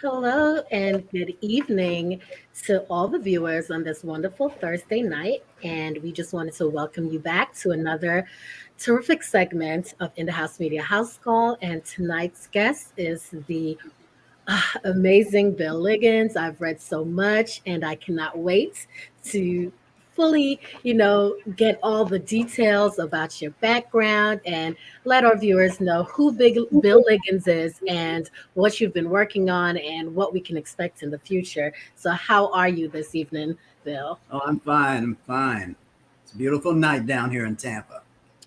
Hello and good evening to all the viewers on this wonderful Thursday night. And we just wanted to welcome you back to another terrific segment of In the House Media House Call. And tonight's guest is the amazing Bill Liggins. I've read so much and I cannot wait to fully, get all the details about your background and let our viewers know who Bill Liggins is and what you've been working on and what we can expect in the future. So, how are you this evening, Bill? Oh, I'm fine. I'm fine. It's a beautiful night down here in Tampa.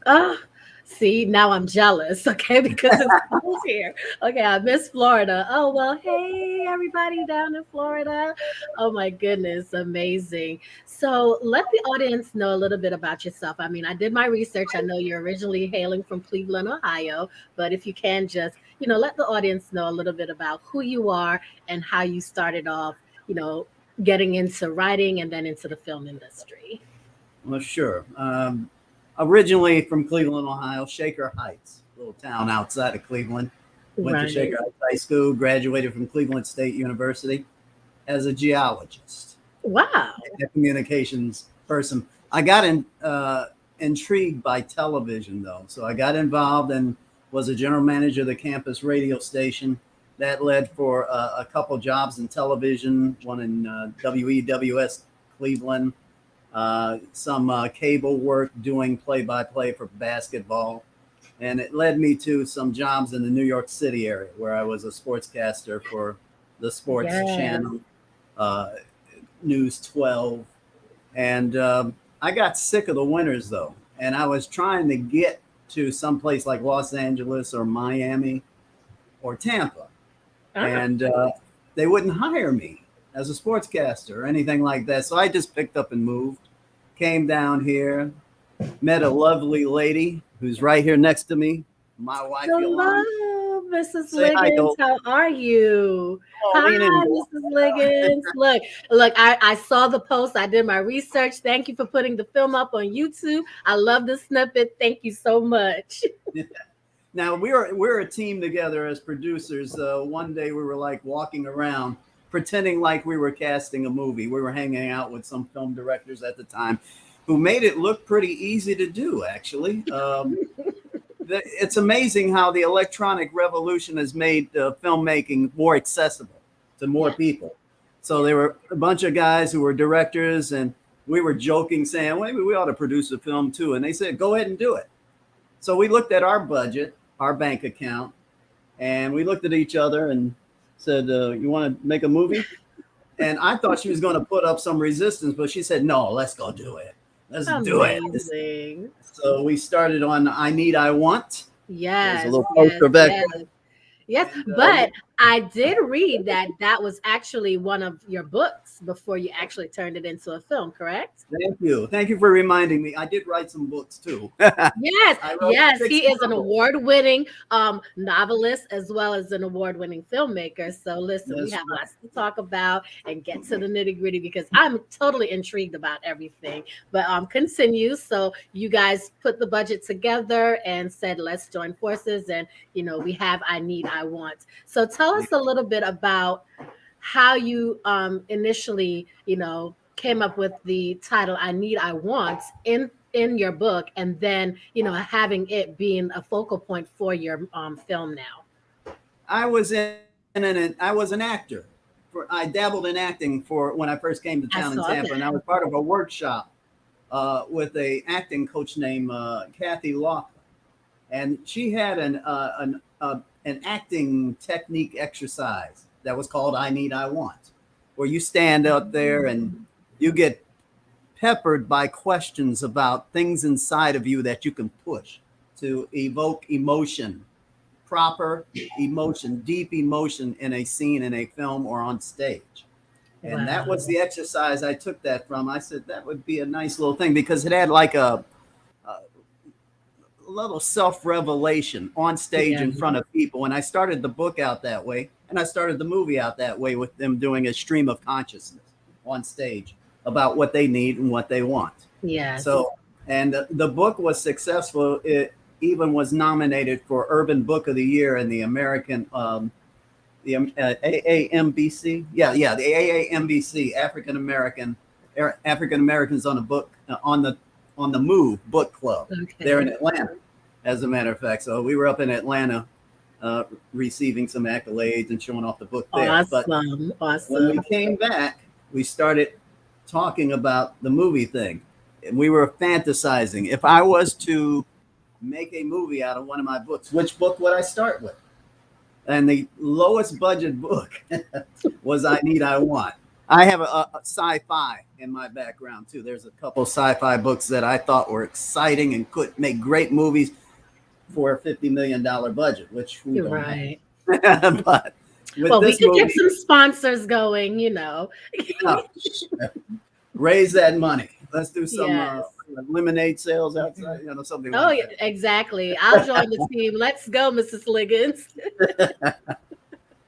Oh, see, now I'm jealous, okay, because it's cold here. Okay, I miss Florida. Oh, well, hey, everybody down in Florida. Oh, my goodness, amazing. So, let the audience know a little bit about yourself. I mean, I did my research. I know you're originally hailing from Cleveland, Ohio, but if you can just, let the audience know a little bit about who you are and how you started off, you know, getting into writing and then into the film industry. Well, sure. Originally from Cleveland, Ohio, Shaker Heights, a little town outside of Cleveland. Went to Right. Shaker Heights High School, graduated from Cleveland State University as a geologist, Wow. a communications person. I got intrigued by television, though. So I got involved and was a general manager of the campus radio station. That led for a couple jobs in television, one in WEWS Cleveland, some cable work doing play-by-play for basketball. And it led me to some jobs in the New York City area where I was a sportscaster for the sports Yes. channel, uh, News 12. And I got sick of the winters though. And I was trying to get to some place like Los Angeles or Miami or Tampa. Ah, And they wouldn't hire me as a sportscaster or anything like that. So I just picked up and moved, came down here, met a lovely lady who's right here next to me, my wife Yolanda. hello, Mrs. Say hi, Liggins. Yolanda. How are you? Oh, lean in, Hi, girl. Mrs. Liggins. Look, I saw the post. I did my research. Thank you for putting the film up on YouTube. I love the snippet. Thank you so much. Now we're a team together as producers. One day we were like walking around pretending like we were casting a movie. We were hanging out with some film directors at the time who made it look pretty easy to do, actually. It's amazing how the electronic revolution has made filmmaking more accessible to more Yes, people. So yes. there were a bunch of guys who were directors, and we were joking, saying, well, maybe we ought to produce a film too. And they said, go ahead and do it. So we looked at our budget, our bank account, and we looked at each other and said, you want to make a movie? And I thought she was going to put up some resistance, but she said, no, let's go do it. Let's do it. Amazing. So we started on I Need, I Want. There's a Yes, little yes, poster back yes. there. Yes, And but I did read that that was actually one of your books before you actually turned it into a film, correct? thank you. Thank you for reminding me. I did write some books too. I Yes, wrote yes, six he is an novels. award-winning novelist as well as an award-winning filmmaker. So listen, we That's have right. lots to talk about and get to the nitty-gritty because I'm totally intrigued about everything. But continue. So you guys put the budget together and said, let's join forces, and we have I Need, I Want. So tell us a little bit about how you initially, came up with the title I Need, I Want in your book, and then having it being a focal point for your film now. I was an actor. I dabbled in acting for when I first came to I town in saw Tampa, and I that. was part of a workshop with a acting coach named Kathy Laughlin, and she had an acting technique exercise that was called I Need, I Want, where you stand out there and you get peppered by questions about things inside of you that you can push to evoke emotion, proper emotion, deep emotion in a scene, in a film, or on stage. And that was Wow. the exercise I took that from. I said that would be a nice little thing because it had like a little self revelation on stage Yeah. in front of people. And I started the book out that way, and I started the movie out that way with them doing a stream of consciousness on stage about what they need and what they want. Yes. So, and the book was successful. It even was nominated for Urban Book of the Year in the American the AAMBC. Yeah, the AAMBC, African Americans on a book on the Move Book Club. There in Okay. Atlanta, as a matter of fact. So we were up in Atlanta, uh, receiving some accolades and showing off the book there. But Awesome. when we Awesome. came back, we started talking about the movie thing, and we were fantasizing. If I was to make a movie out of one of my books, which book would I start with? And the lowest budget book was I Need, I Want. I have a sci-fi in my background too. There's a couple sci-fi books that I thought were exciting and could make great movies for a $50 million budget, which we You're don't right. have. But with Well, we this could get movie, some sponsors going. no, raise that money. Let's do some Yes. lemonade sales outside, something Oh, like yeah, exactly. I'll join the team. Let's go, Mrs. Liggins. that.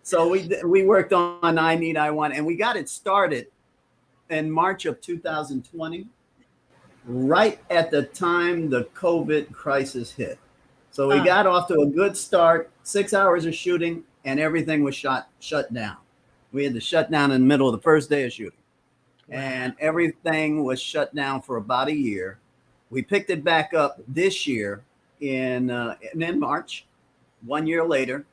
So we worked on I Need, I Want, and we got it started in March of 2020, right at the time the COVID crisis hit. So we Oh, got off to a good start, 6 hours of shooting, and everything was shut down. We had to shut down in the middle of the first day of shooting, wow. and everything was shut down for about a year. We picked it back up this year in March, 1 year later,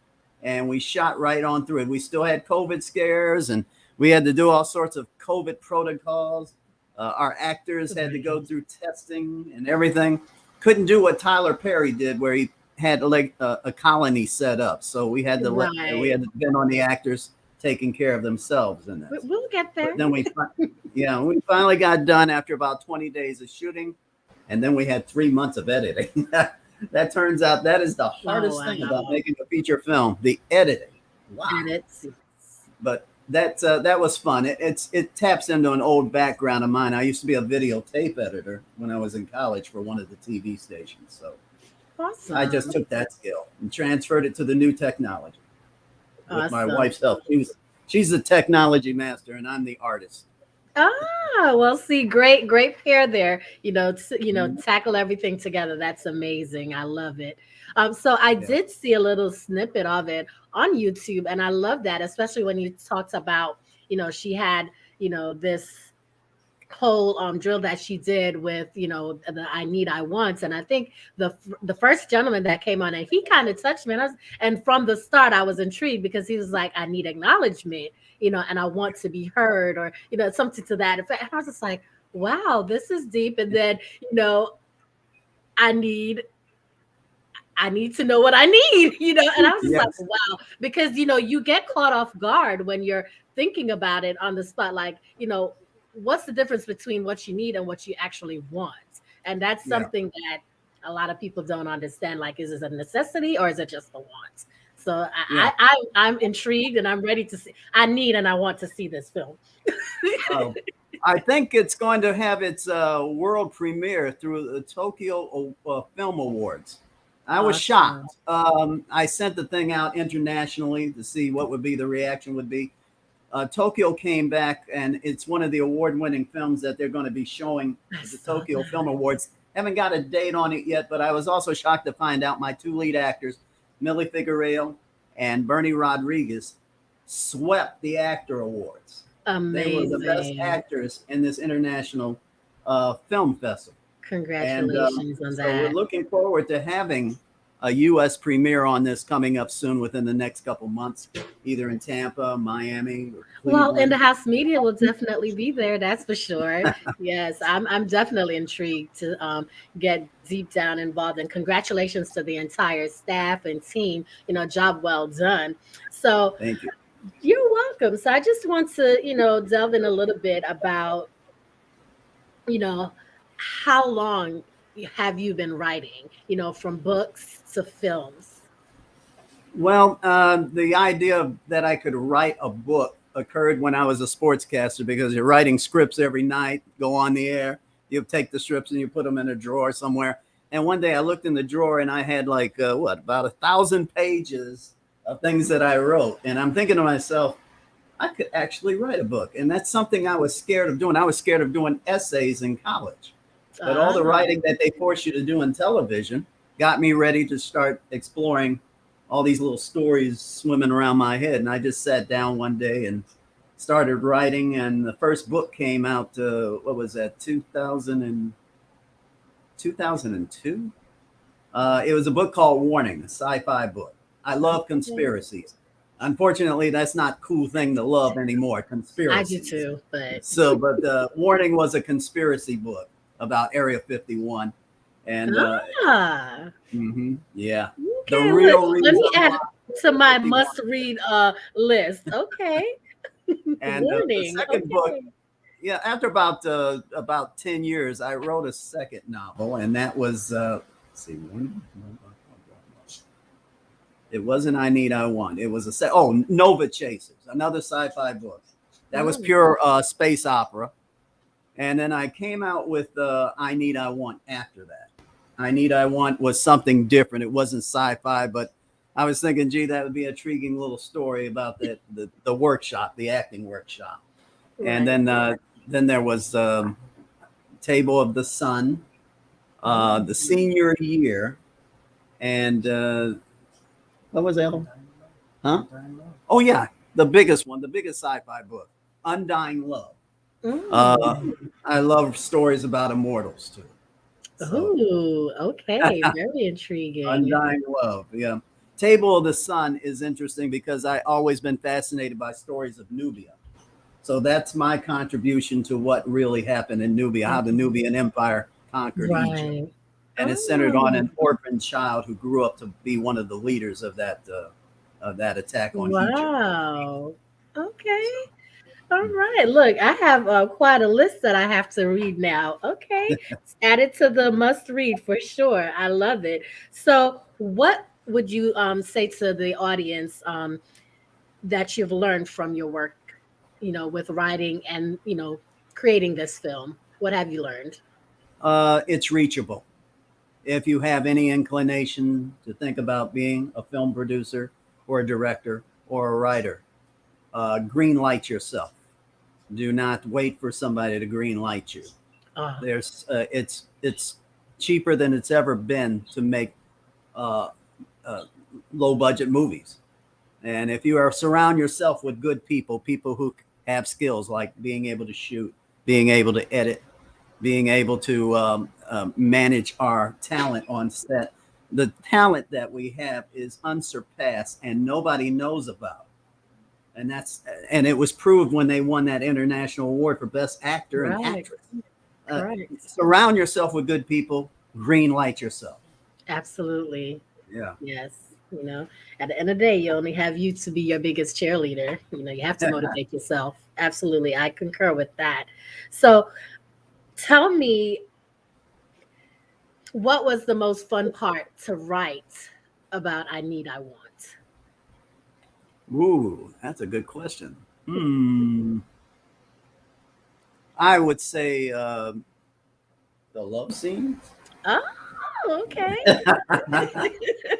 and we shot right on through it. We still had COVID scares, and we had to do all sorts of COVID protocols. Our actors had to go Right. through testing and everything. Couldn't do what Tyler Perry did, where he had like a colony set up. So we Right. had to depend on the actors taking care of themselves in this. We'll get But there. then we finally got done after about 20 days of shooting, and then we had 3 months of editing. That turns out that is the Oh, hardest thing about wow. making a feature film, the editing. And Wow. it's But that was fun. It taps into an old background of mine. I used to be a videotape editor when I was in college for one of the TV stations. So I just awesome. took that skill and transferred it to the new technology with my Awesome. wife's help. She's the technology master, and I'm the artist. Well, see, great pair there. Mhm. Tackle everything together. That's amazing. I love it. So I Yeah. did see a little snippet of it on YouTube, and I love that, especially when you talked about, she had, this whole drill that she did with the I Need, I Want. And I think the first gentleman that came on, and he kind of touched me, and from the start I was intrigued because he was like, I need acknowledgement, and I want to be heard, or something to that effect. And I was just like, wow, this is deep. And then you know i need I need to know what I need, and I was just like, Yes. wow, because you get caught off guard when you're thinking about it on the spot, like, what's the difference between what you need and what you actually want? And that's Yeah. something that a lot of people don't understand. Like, is it a necessity or is it just a want? So Yeah. I'm intrigued and I'm ready to see. I need and I want to see this film. Uh, I think it's going to have its world premiere through the Tokyo Film Awards. I was Awesome. shocked. I sent the thing out internationally to see what would be the reaction would be. Tokyo came back, and it's one of the award-winning films that they're going to be showing I at the saw Tokyo Film that. Awards. Haven't got a date on it yet, but I was also shocked to find out my two lead actors, Millie Figueroa and Bernie Rodriguez, swept the actor awards. They were the best Amazing. actors in this international film festival. And Congratulations on so we're that. looking forward to having a U.S. premiere on this coming up soon within the next couple months, either in Tampa, Miami, or Well, and the Cleveland. house media will definitely be there. That's for sure. Yes, I'm definitely intrigued to get deep down involved. And congratulations to the entire staff and team. Job well done. So Thank you. you're welcome. So I just want to delve in a little bit about you know how long have you been writing? From books to films. Well, the idea that I could write a book occurred when I was a sportscaster because you're writing scripts every night, go on the air, you take the scripts and you put them in a drawer somewhere. And one day I looked in the drawer and I had like, about 1,000 pages of things that I wrote. And I'm thinking to myself, I could actually write a book. And that's something I was scared of doing. I was scared of doing essays in college. But all the Ah, writing that they force you to do in television got me ready to start exploring all these little stories swimming around my head. And I just sat down one day and started writing. And the first book came out, what was that, 2002? It was a book called Warning, a sci-fi book. I love conspiracies. Unfortunately, that's not a cool thing to love anymore, I do conspiracies. too, but So, but Warning was a conspiracy book about Area 51. And yeah, the okay, look, real let reason me add why to Area my 51. must read list. Okay. And the Warning. second book, Okay. yeah, after about 10 years, I wrote a second novel, and that was let's see, it wasn't I Need I Want. It was Nova Chasers, another sci-fi book. That was Mm. pure space opera. And then I came out with I Need I Want after that. I Need I Want was something different. It wasn't sci-fi, but I was thinking, gee, that would be an intriguing little story about the workshop, the acting workshop. And Right. then there was Table of the Sun, the Mm. senior year, and what was that one? Huh? Oh yeah, the biggest one, the biggest sci-fi book, Undying Love. Uh, Mm. I love stories about immortals too. So Ooh, okay. Very intriguing. Undying Love, yeah. Table of the Sun is interesting because I always been fascinated by stories of Nubia. So that's my contribution to what really happened in Nubia, how the Nubian Empire conquered Egypt. Right. And it's centered on Oh, an orphan child who grew up to be one of the leaders of that attack on Egypt. wow. Okay. So, All right. Look, I have quite a list that I have to read now. Okay. It's added to the must read for sure. I love it. So, what would you say to the audience that you've learned from your work, with writing and, creating this film? What have you learned? it's reachable. If you have any inclination to think about being a film producer or a director or a writer, green light yourself. Do not wait for somebody to green light you. Oh, It's cheaper than it's ever been to make uh, uh, low budget movies. And if you are surround yourself with good people, people who have skills like being able to shoot, being able to edit, being able to manage our talent on set, the talent that we have is unsurpassed and nobody knows about. And it was proved when they won that international award for best actor and right. actress. Uh, Correct. Surround yourself with good people, green light yourself. Absolutely. Yeah. Yes. At the end of the day, you only have you to be your biggest cheerleader. You have to motivate yourself. Absolutely. I concur with that. So tell me, what was the most fun part to write about I Need, I Want? Ooh, that's a good question. Hmm. I would say the love scenes. Oh, okay.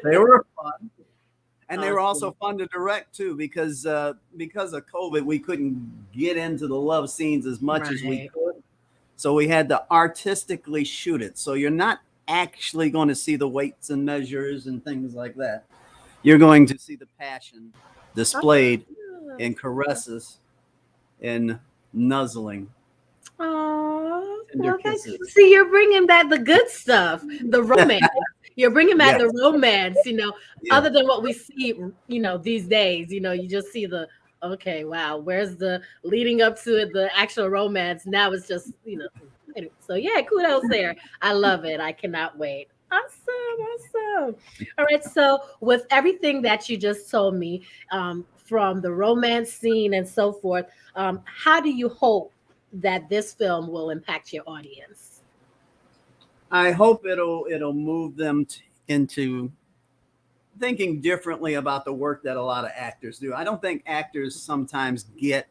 They were fun, and they were also Awesome. fun to direct too because of COVID, we couldn't get into the love scenes as much as we Right. could. So we had to artistically shoot it. So you're not actually going to see the weights and measures and things like that. You're going to see the passion displayed in caresses, in nuzzling, Oh, tender well, kisses. see, you're bringing back the good stuff, the romance. You're bringing back Yes. the romance, Yeah. other than what we see, these days. You just see okay, wow, where's the leading up to it, the actual romance? Now it's just, anyway, so yeah, kudos there. I love it. I cannot wait. Awesome. All right. So, with everything that you just told me, from the romance scene and so forth, how do you hope that this film will impact your audience? I hope it'll move them into thinking differently about the work that a lot of actors do. I don't think actors sometimes get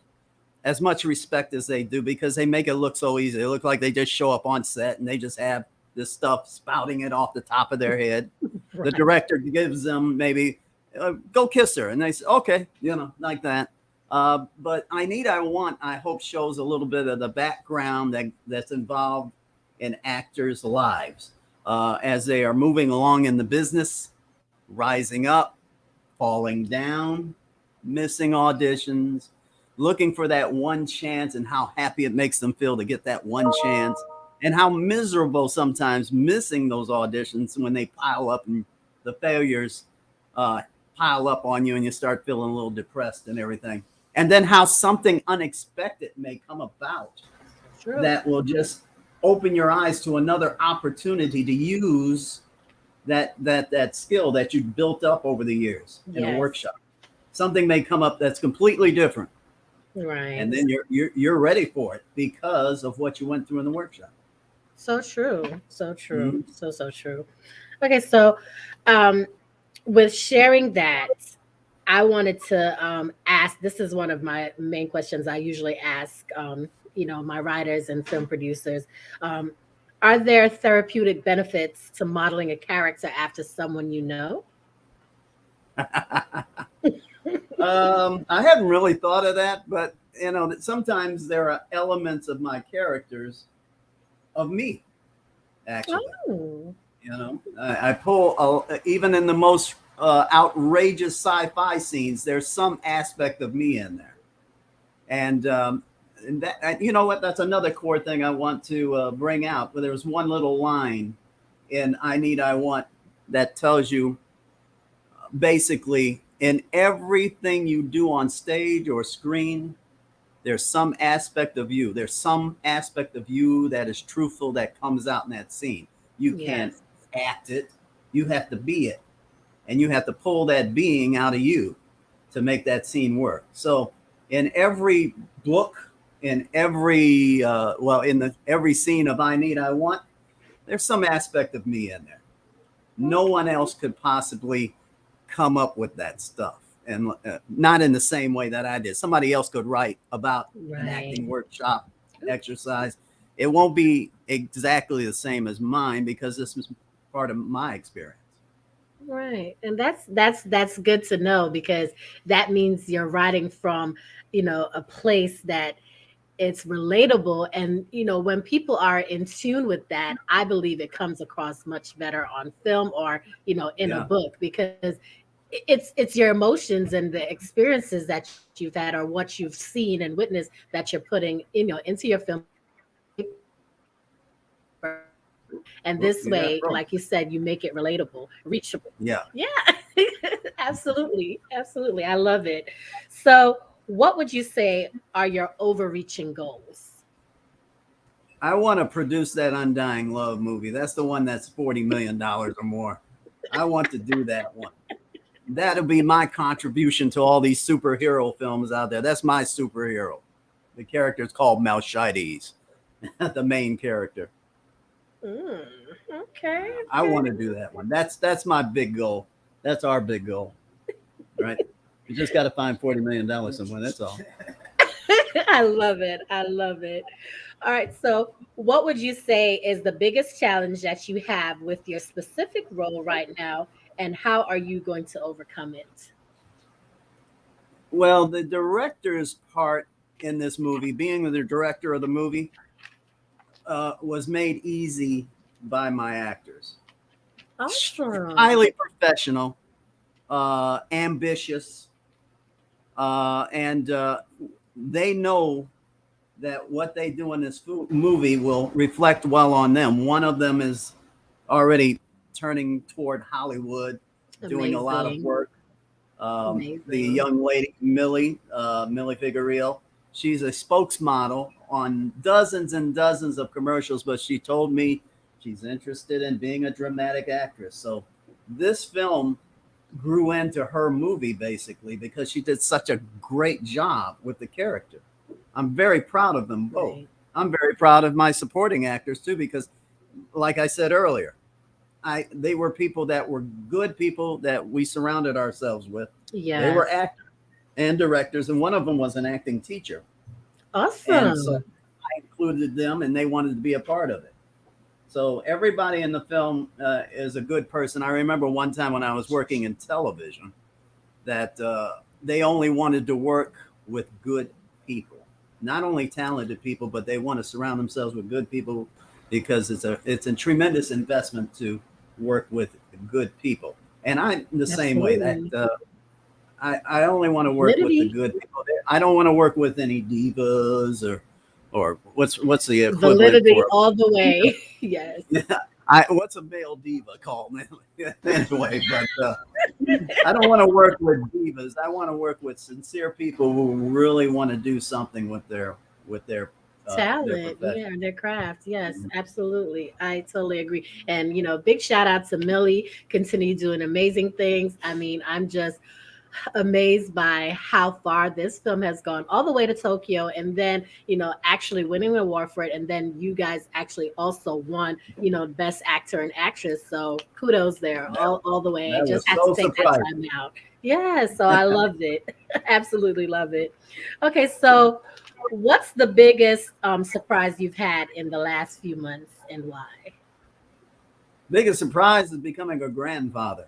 as much respect as they do because they make it look so easy. They look like they just show up on set and they just have this stuff spouting it off the top of their head. The Right. director gives them maybe go kiss her, and they say okay, like that. But I Want, I hope shows a little bit of the background that's involved in actors' lives as they are moving along in the business, rising up, falling down, missing auditions, looking for that one chance, and how happy it makes them feel to get that one chance, and how miserable sometimes missing those auditions when they pile up and the failures uh, pile up on you and you start feeling a little depressed and everything. And then how something unexpected may come about True. that will just open your eyes to another opportunity to use that skill that you built up over the years in a Yes. workshop. Something may come up that's completely different, and Right. then you're ready for it because of what you went through in the workshop. So true. So true. Mhm. So true. Okay, so um with sharing that, I wanted to ask, this is one of my main questions I usually ask my writers and film producers. Um, are there therapeutic benefits to modeling a character after someone you know? I hadn't really thought of that, but that sometimes there are elements of my characters of me. Actually, Oh, I pull even in the most outrageous sci-fi scenes. There's some aspect of me in there, and that you know what? That's another core thing I want to bring out. But there's one little line in "I Need, I Want" that tells you basically in everything you do on stage or screen, there's some aspect of you. There's some aspect of you that is truthful that comes out in that scene. You can't yes. act it. You have to be it, and you have to pull that being out of you to make that scene work. So in every book, in every in the every scene of "I Need, I Want," there's some aspect of me in there. No one Okay. else could possibly come up with that stuff, and not in the same way that I did. Somebody else could write about an acting Right. workshop exercise. It won't be exactly the same as mine because this was part of my experience. Right. And that's good to know, because that means you're writing from, a place that it's relatable. And when people are in tune with that, I believe it comes across much better on film, or in a Yeah. book, because it's your emotions and the experiences that you've had, or what you've seen and witnessed, that you're putting into your film, so it makes it personal, and this way, like you said, Well, you you make got it pro. relatable, reachable. Yeah. Yeah. Absolutely, absolutely, I love it. So what would you say are your overreaching goals? I want to produce that Undying Love movie. That's the one that's $40 million or more. I want to do that one. That'll be my contribution to all these superhero films out there. That's my superhero. The character is called Malchides, the main character. Mm, okay, I okay. want to do that one. That's my big goal. That's our big goal, right? You just got to find $40 million somewhere. That's all. I love it. I love it. All right. So, what would you say is the biggest challenge that you have with your specific role right now, and how are you going to overcome it? Well, the director's part in this movie, being the director of the movie, was made easy by my actors. Awesome. Highly professional, ambitious, and they know that what they do in this movie will reflect well on them. One of them is already turning toward Hollywood, doing a lot of Amazing. work. The Amazing. young lady, Millie Figueroa, she's a spokesmodel on dozens and dozens of commercials, but she told me she's interested in being a dramatic actress. So this film grew into her movie basically because she did such a great job with the character. I'm very proud of them both. Right. I'm very proud of my supporting actors too because, like I said earlier, I they were people that were good people that we surrounded ourselves with. They were Yes. actors and directors, and one of them was an acting teacher, and so Awesome. I included them, and they wanted to be a part of it. So everybody in the film is a good person. I remember one time when I was working in television that they only wanted to work with good people, not only talented people, but they want to surround themselves with good people because it's a tremendous investment to work with good people. And I'm the same way. That Absolutely. I only want to work with the Validity, good people. I don't want to work with any divas or what's the equivalent validity for all the way. Yes. what's a male diva called? Anyway, but I don't want to work with divas. I want to work with sincere people who really want to do something with their Talent, profession. yeah, their craft. Yes, Mhm. absolutely. I totally agree. And big shout out to Millie. Continue doing amazing things. I mean, I'm just amazed by how far this film has gone, all the way to Tokyo, and then actually winning an award for it, and then you guys actually also won best actor and actress. So kudos there, That, all the way. that Just was had to so take that surprising. time out. Yeah, so I loved it. Absolutely love it. Okay, so what's the biggest surprise you've had in the last few months, and why? Biggest surprise is becoming a grandfather.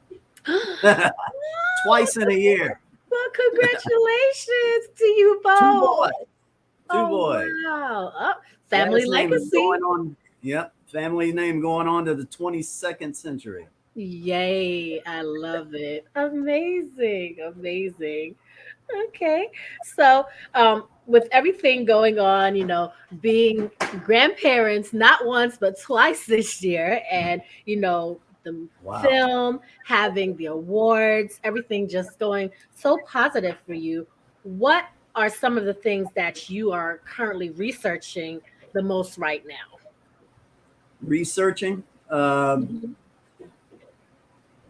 Twice in a year. Well, congratulations to you Two both. boys. Two Oh, boys. wow. Oh, family Last name is legacy. going on. Yep. Family name going on to the 22nd century. Yay. I love it. Amazing. Amazing. Okay. So, with everything going on, being grandparents not once but twice this year, and the Wow. film, having the awards, everything just going so positive for you. What are some of the things that you are currently researching the most right now? Researching. Mhm.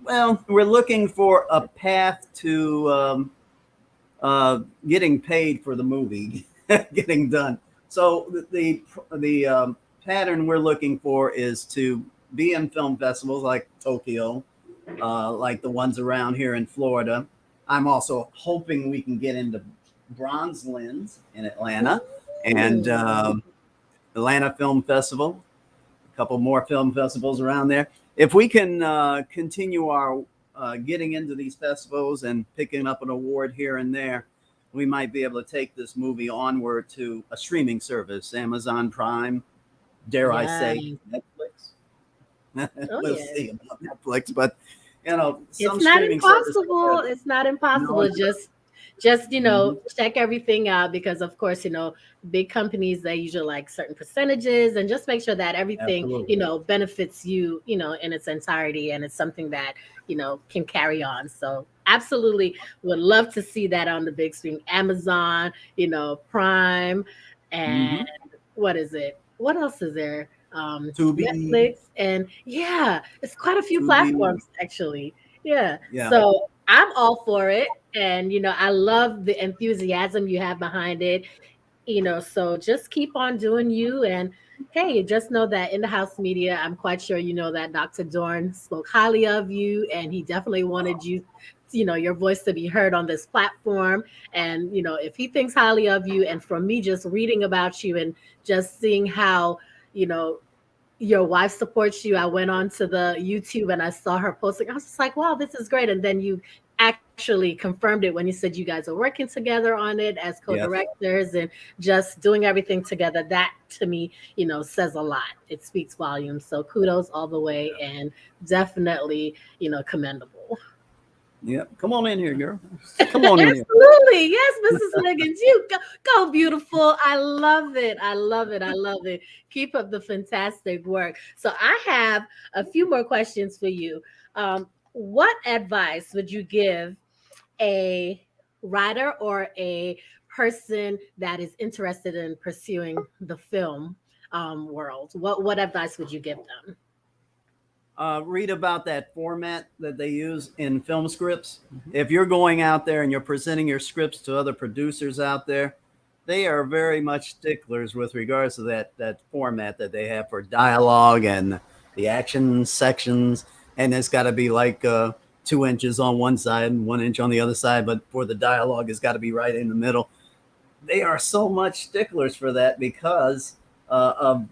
Well, we're looking for a path to getting paid for the movie getting done. So the pattern we're looking for is to be in film festivals like Tokyo, like the ones around here in Florida. I'm also hoping we can get into Bronze Lens in Atlanta and Ooh. Atlanta Film Festival, a couple more film festivals around there. If we can continue our getting into these festivals and picking up an award here and there, we might be able to take this movie onward to a streaming service, Amazon Prime, dare I say, Yes. Netflix. Oh, We'll yes. see about Netflix, but It's some not streaming service out there. impossible. It's not No, impossible. it's not. Just Mhm. check everything out, because of course, big companies, they usually like certain percentages, and just make sure that everything, Absolutely. benefits you, in its entirety, and it's something that, can carry on. So absolutely would love to see that on the big screen. Amazon, Prime, and Hmm. what is it? What else is there? To be, Netflix, and yeah, it's quite a few to be, platforms actually. Yeah. yeah, So I'm all for it. And, I love the enthusiasm you have behind it. So just keep on doing you. And hey, just know that in the house media, I'm quite sure you know that Dr. Dorn spoke highly of you, and he definitely wanted you, your voice to be heard on this platform. And, if he thinks highly of you, and from me just reading about you and just seeing how, you know, your wife supports you. I went on to the YouTube and I saw her posting. I was just like, wow, this is great. And then you actually confirmed it when you said you guys are working together on it as yes, co-directors and just doing everything together. That to me, says a lot. It speaks volumes. So kudos all the way, and definitely, commendable. yeah. Come on in here, girl. Come on in here. Absolutely. Yes, Mrs. Liggins. You go, beautiful. I love it. I love it. I love it. Keep up the fantastic work. So I have a few more questions for you. What advice would you give a writer or a person that is interested in pursuing the film world? What advice would you give them? Read about that format that they use in film scripts. If you're going out there and you're presenting your scripts to other producers out there, they are very much sticklers with regards to that format that they have for dialogue and the action sections. And it's got to be like 2 inches on one side and 1 inch on the other side. But for the dialogue, it's got to be right in the middle. They are so much sticklers for that because of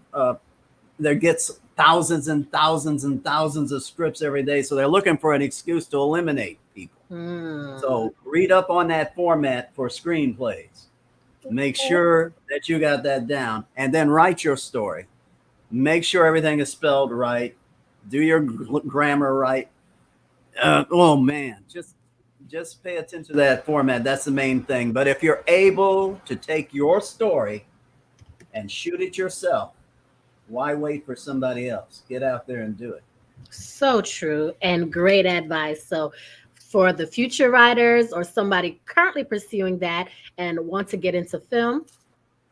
there gets thousands and thousands and thousands of scripts every day. So they're looking for an excuse to eliminate people. Hmm. So read up on that format for screenplays. Make sure that you got that down and then write your story. Make sure everything is spelled right. Do your grammar right. Oh man, just just pay attention to that format. That's the main thing. But if you're able to take your story and shoot it yourself, why wait for somebody else? Get out there and do it. So true and great advice. So, for the future writers or somebody currently pursuing that and want to get into film,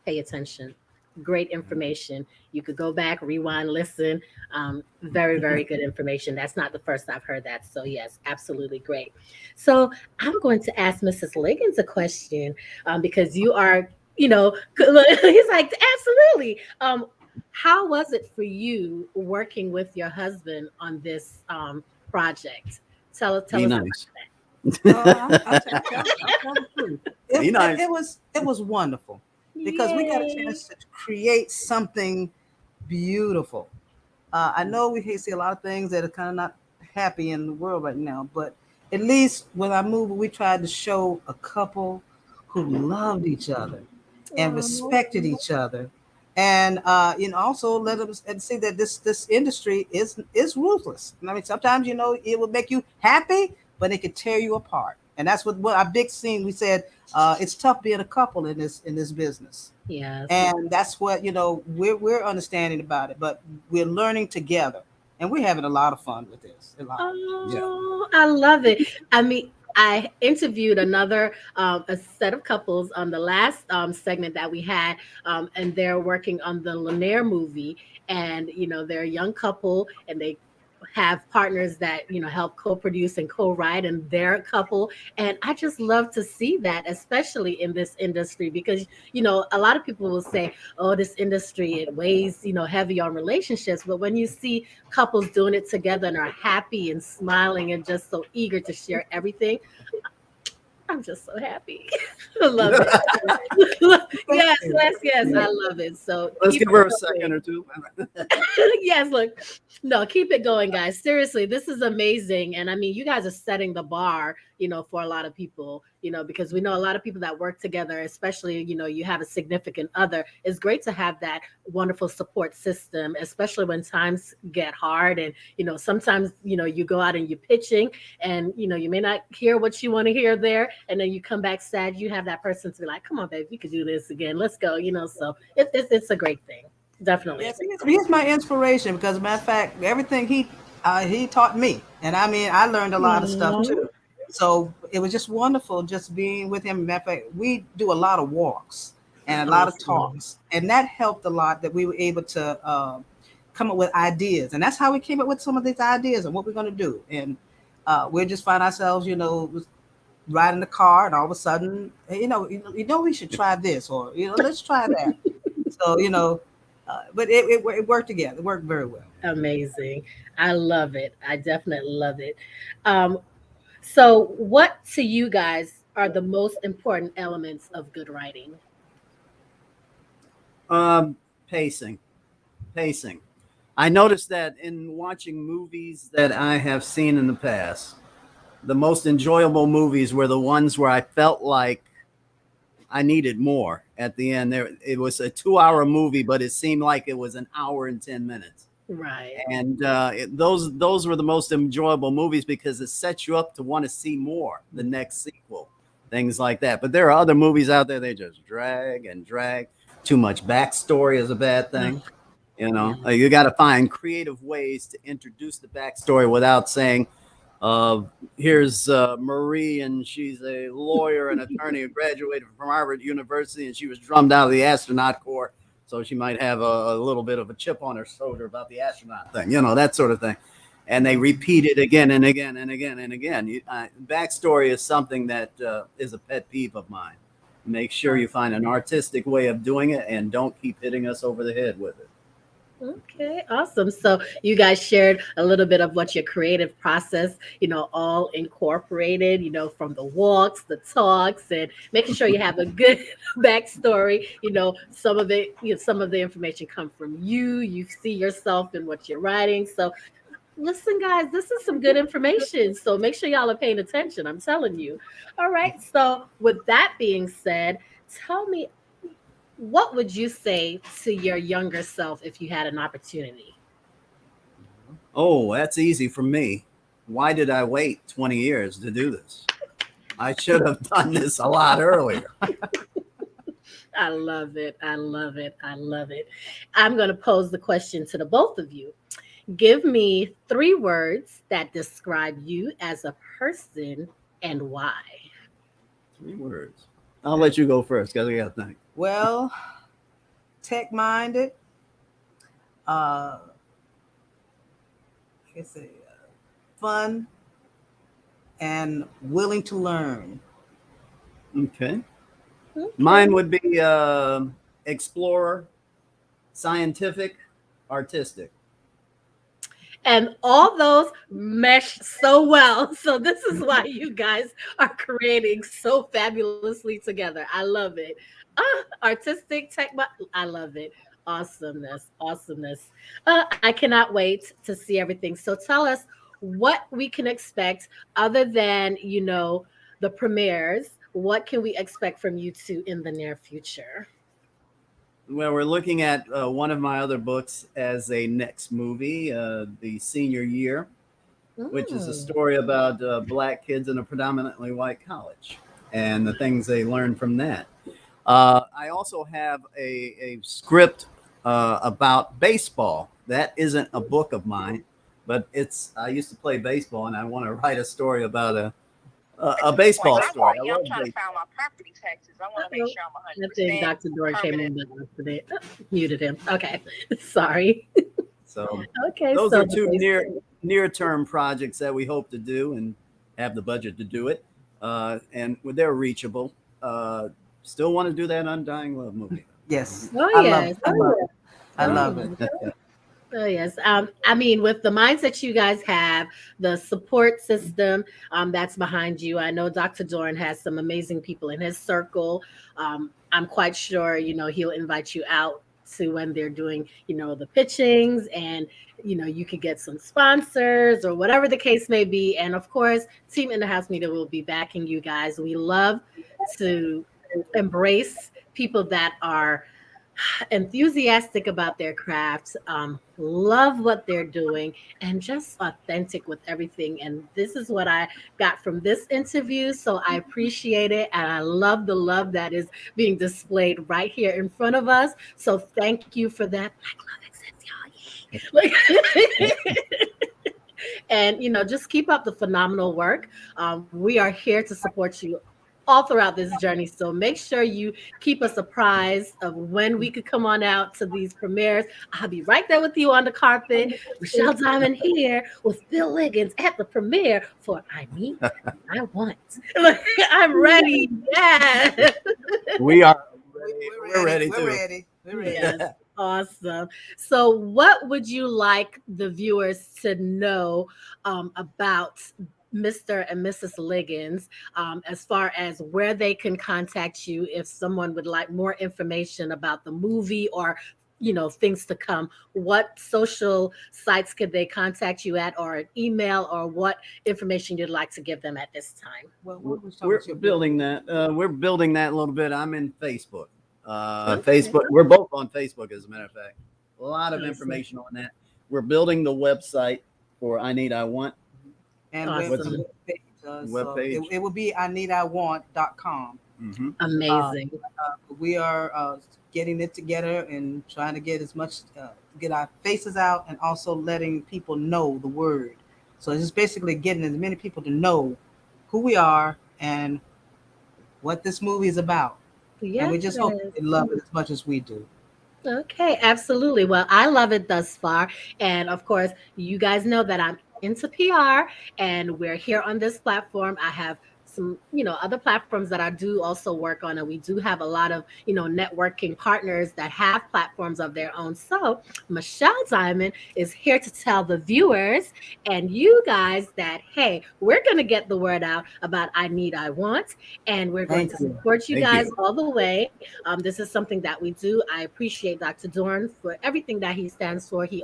pay attention. Great information. You could go back, rewind, listen. Very, very good information. That's not the first I've heard that. So, yes, absolutely great. So, I'm going to ask Mrs. Liggins a question because you are, he's like, absolutely. How was it for you working with your husband on this project? Tell Be us nice. I'll tell the truth. Be nice. It was wonderful because we got a Yay. chance to create something beautiful. I know we see a lot of things that are kind of not happy in the world right now, but at least with our movie, we tried to show a couple who loved each other and Aw. respected each other, and also let them and see that this industry is ruthless. And I mean, sometimes it will make you happy, but it could tear you apart. And that's what our big scene we said. It's tough being a couple in this business, Yes. and that's what we're understanding about it. But we're learning together, and we're having a lot of fun with this. A lot. Yeah. Oh, I love it. I mean, I interviewed another a set of couples on the last segment that we had, and they're working on the Lanier movie, and they're a young couple, and they have partners that help co-produce and co-write, and they're a couple, and I just love to see that, especially in this industry, because a lot of people will say, "Oh, this industry it weighs heavy on relationships," but when you see couples doing it together and are happy and smiling and just so eager to share everything, I'm just so happy. I love it. Thank Yes, you. yes, yes. I love it. So Let's keep give it her a going. second or two. Yes, look, no, keep it going, guys. Seriously, this is amazing. And I mean, you guys are setting the bar, for a lot of people, because we know a lot of people that work together, especially, you have a significant other. It's great to have that wonderful support system, especially when times get hard. And, sometimes, you go out and you're pitching and, you may not hear what you want to hear there. And then you come back sad. You have that person to be like, come on, babe, we could do this again. Let's go, So it's a great thing. Definitely. Yes, he's my inspiration because, matter of fact, everything he taught me, and I mean, I learned a lot of stuff Aw. too. So it was just wonderful just being with him. Matter of fact, we do a lot of walks and a lot of Awesome. talks, and that helped a lot. That we were able to come up with ideas, and that's how we came up with some of these ideas and what we're going to do. And we just find ourselves, riding the car, and all of a sudden, hey, we should try this, or let's try that. So but it worked together. It worked very well. Amazing. I love it. I definitely love it. Um, so, what to you guys are the most important elements of good writing? Um, pacing, pacing. I noticed that in watching movies that I have seen in the past, the most enjoyable movies were the ones where I felt like I needed more at the end. There, it was a 2 hour movie, but it seemed like it was an hour and 10 minutes. Right. And those were the most enjoyable movies because it sets you up to want to see more, the next sequel, things like that. But there are other movies out there they just drag and drag. Too much backstory is a bad Ugh, thing. yeah. You got to find creative ways to introduce the backstory without saying, uh, here's Marie, and she's a lawyer and attorney who graduated from Harvard University, and she was drummed out of the astronaut corps. So she might have a little bit of a chip on her shoulder about the astronaut thing, that sort of thing. And they repeat it again and again and again and again. Backstory is something that is a pet peeve of mine. Make sure you find an artistic way of doing it and don't keep hitting us over the head with it. Okay, awesome. So you guys shared a little bit of what your creative process, all incorporated, from the walks, the talks, and making sure you have a good backstory. Some of it, some of the information come from you. You see yourself in what you're writing. So listen, guys, this is some good information. So make sure y'all are paying attention. I'm telling you. All right. So with that being said, tell me, what would you say to your younger self if you had an opportunity? Oh, that's easy for me. Why did I wait 20 years to do this? I should have done this a lot earlier. I love it. I love it. I love it. I'm going to pose the question to the both of you. Give me 3 words that describe you as a person and why. 3 words. I'll let you go first because I got to think. Well, tech-minded, I guess fun, and willing to learn. Okay. Okay. Mine would be explorer, scientific, artistic. And all those mesh so well. So this is why you guys are creating so fabulously together. I love it. Artistic tech, I love it. Awesomeness, awesomeness. I cannot wait to see everything. So tell us what we can expect other than, the premieres. What can we expect from you two in the near future? Well, we're looking at one of my other books as a next movie, The Senior Year, which is a Mm. story about Black kids in a predominantly white college and the things they learn from that. I also have a script about baseball. That isn't a book of mine, but I used to play baseball, and I want to write a story about a baseball story. I love I'm trying to baseball. file my property taxes. I want to make Uh-oh. sure I'm I think 100% Dr. Dorn came permanent. on by accident. Muted him. Okay. Sorry. So Okay. those So are the two base. near term projects that we hope to do and have the budget to do it. And they're reachable. Still want to do that Undying Love movie. Yes, Oh, I love yes. it. I love it. I love it. Oh, oh, yes. I mean, with the minds that you guys have, the support system that's behind you, I know Dr. Dorn has some amazing people in his circle. I'm quite sure, he'll invite you out to when they're doing, the pitchings and, you could get some sponsors or whatever the case may be. And of course, Team In the House Media will be backing you guys. We love to embrace people that are enthusiastic about their craft, love what they're doing, and just authentic with everything. And this is what I got from this interview. So I appreciate it. And I love the love that is being displayed right here in front of us. So thank you for that. Black love exists, y'all. And just keep up the phenomenal work. We are here to support you all throughout this journey, so make sure you keep us apprised of when we could come on out to these premieres. I'll be right there with you on the carpet. Michelle Diamond here with Bill Liggins at the premiere for I Need, I Want. I'm ready. Yeah. We are We're ready. We're ready. We're ready. Yes. Awesome. So, what would you like the viewers to know about Mr. and Mrs. Liggins, as far as where they can contact you if someone would like more information about the movie or things to come? What social sites could they contact you at, or an email, or what information you'd like to give them at this time? Well, we're building that. We're building that a little bit. I'm in Facebook. Okay. Facebook. We're both on Facebook, as a matter of fact. A lot of Awesome. information on that. We're building the website for I Need, I Want. And Awesome. Webpage. It will be IneedIWant.com. Mm-hmm. Amazing. We are getting it together and trying to get as much, get our faces out, and also letting people know the word. So it's just basically getting as many people to know who we are and what this movie is about. And we just hope they love it as much as we do. Okay, absolutely. Well, I love it thus far. And of course, you guys know that I'm into PR and we're here on this platform. I have some, other platforms that I do also work on, and we do have a lot of, networking partners that have platforms of their own. So Michelle Diamond is here to tell the viewers and you guys that, hey, we're going to get the word out about I Need, I Want, and we're going to support you guys all the way. This is something that we do. I appreciate Dr. Dorn for everything that he stands for. He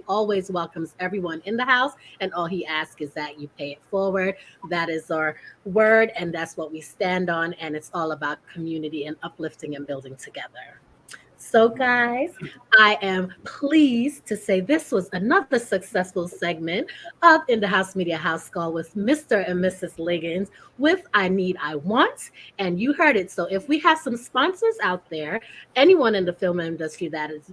always welcomes everyone in the house, and all he asks is that you pay it forward. That is our word, and that's what we stand on, and it's all about community and uplifting and building together. So, guys, I am pleased to say this was another successful segment of In the House Media House Call with Mr. and Mrs. Liggins with I Need, I Want. And you heard it. So, if we have some sponsors out there, anyone in the film industry that is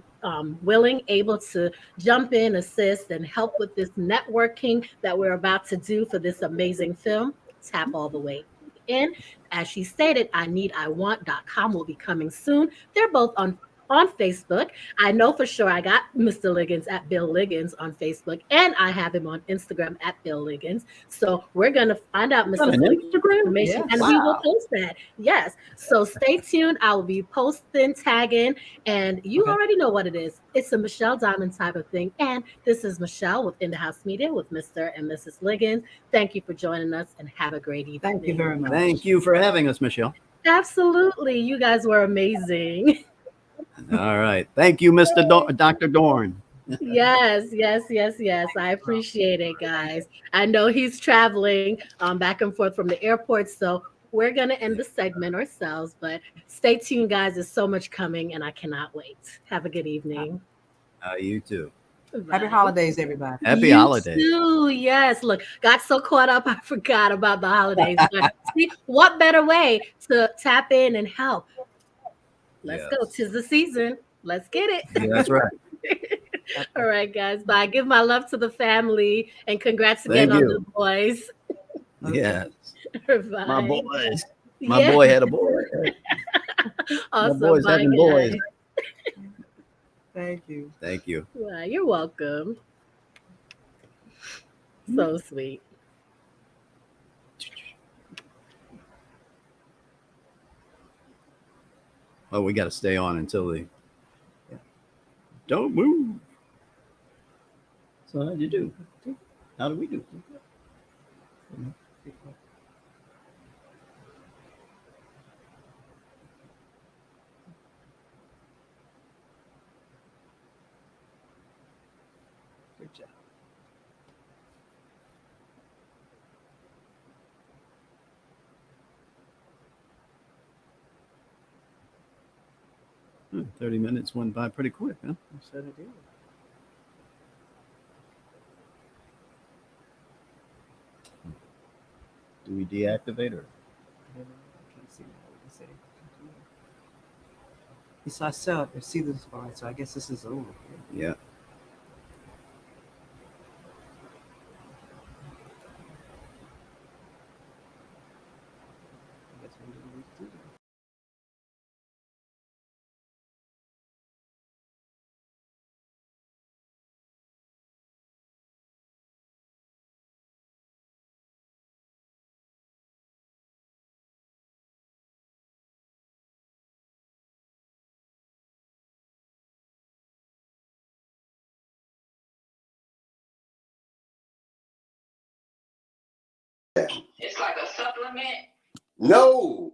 willing, able to jump in, assist, and help with this networking that we're about to do for this amazing film, tap all the way in. As she stated, IneedIWant.com will be coming soon. They're both on Facebook. I know for sure I got Mr. Liggins at Bill Liggins on Facebook, and I have him on Instagram at Bill Liggins. So we're going to find out Mr. An Liggins' Instagram? information, Yes. and we will Wow. post that. Yes. So stay tuned. I will be posting, tagging, and you Okay. already know what it is. It's a Michelle Diamond type of thing. And this is Michelle with In the House Media with Mr. and Mrs. Liggins. Thank you for joining us, and have a great evening. Thank you very much. Thank you for having us, Michelle. Absolutely. You guys were amazing. All right. Thank you, Dr. Dorn. Yes, yes, yes, yes. I appreciate it, guys. I know he's traveling back and forth from the airport, so we're going to end the segment ourselves, but stay tuned, guys. There's so much coming, and I cannot wait. Have a good evening. You too. Happy Bye. holidays, everybody. Happy You holidays. too. Yes. Look, got so caught up, I forgot about the holidays. But see, what better way to tap in and help? Let's go. Yes. 'Tis the season. Let's get it. Yeah, that's right. All right, guys. Bye. Give my love to the family and congrats again Thank on you. the boys. Yes. Bye. My boys. My Yeah. boy had a boy. Awesome. boys Bye, having boys. guys. Thank you. Thank you. Wow, you're welcome. So sweet. Oh, we got to stay on until the. Don't move. So how'd you do? How did we do? Good job. Hmm, 30 minutes went by pretty quick, huh? I said it did. Do we deactivate or? I can't see now what you say. Yes, I saw it. I see this part, so I guess this is over. Yeah. I guess we'll do this too. It's like a supplement. No,